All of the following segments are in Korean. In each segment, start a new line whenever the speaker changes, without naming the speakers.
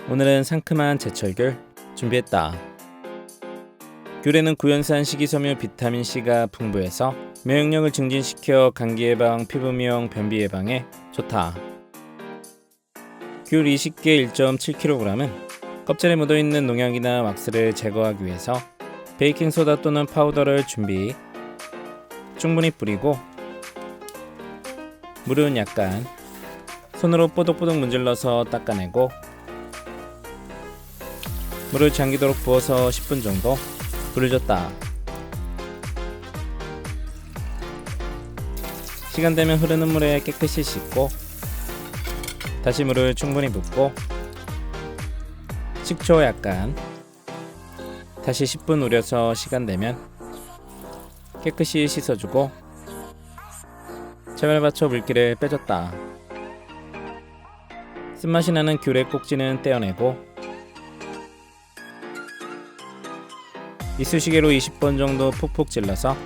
오늘은 상큼한 제철귤 준비했다. 귤에는 구연산 식이섬유 비타민C가 풍부해서 면역력을 증진시켜 감기 예방, 피부 미용, 변비 예방에 좋다. 귤 20개 1.7kg은 껍질에 묻어있는 농약이나 왁스를 제거하기 위해서 베이킹소다 또는 파우더를 준비. 충분히 뿌리고 물은 약간 손으로 뽀득뽀득 문질러서 닦아내고 물을 잠기도록 부어서 10분 정도 불을 줬다. 시간 되면 흐르는 물에 깨끗이 씻고 다시 물을 충분히 붓고 식초 약간 다시 10분 우려서 시간 되면 깨끗이 씻어주고 제발 받쳐 물기를 빼줬다. 쓴맛이 나는 귤의 꼭지는 떼어내고 이쑤시개로 20번 정도 푹푹 찔러서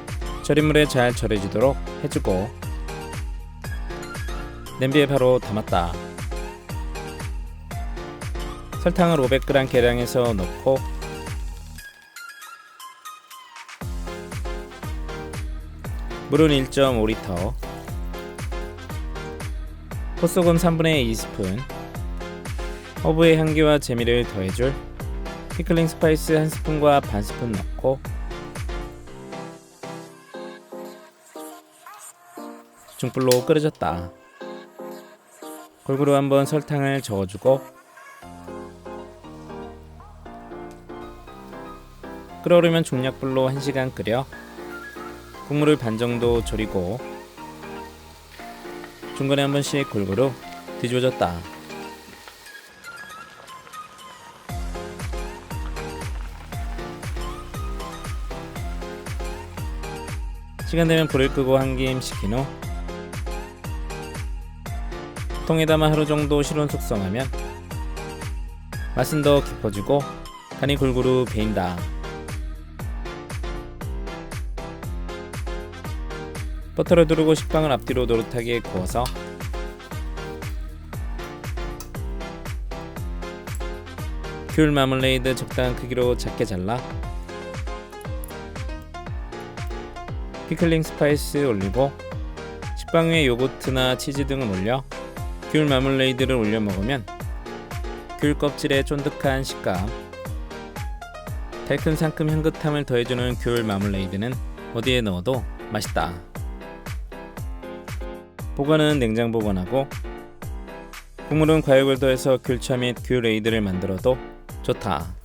절임물에 잘 절여지도록 해주고 냄비에 바로 담았다. 설탕을 500g 계량해서 넣고 물은 1.5L, 콧소금 3분의 2스푼, 허브의 향기와 재미를 더해줄 피클링 스파이스 1스푼과 반스푼 넣고 중불로 끓여줬다. 골고루 한번 설탕을 저어주고 끓어오르면 중약불로 1시간 끓여 국물을 반 정도 졸이고 중간에 한 번씩 골고루 뒤집어줬다. 시간 되면 불을 끄고 한김 식힌 후 통에 담아 하루 정도 실온 숙성하면 맛은 더 깊어지고 간이 골고루 배인다. 버터를 두르고 식빵을 앞뒤로 노릇하게 구워서 귤 마멀레이드 적당한 크기로 작게 잘라 피클링 스파이스 올리고 식빵 위에 요거트나 치즈 등을 올려 귤 마멀레이드를 올려 먹으면 귤 껍질의 쫀득한 식감, 달큼 상큼 향긋함을 더해주는 귤 마멀레이드는 어디에 넣어도 맛있다. 보관은 냉장 보관하고 국물은 과육을 더해서 귤차 및 귤 에이드를 만들어도 좋다.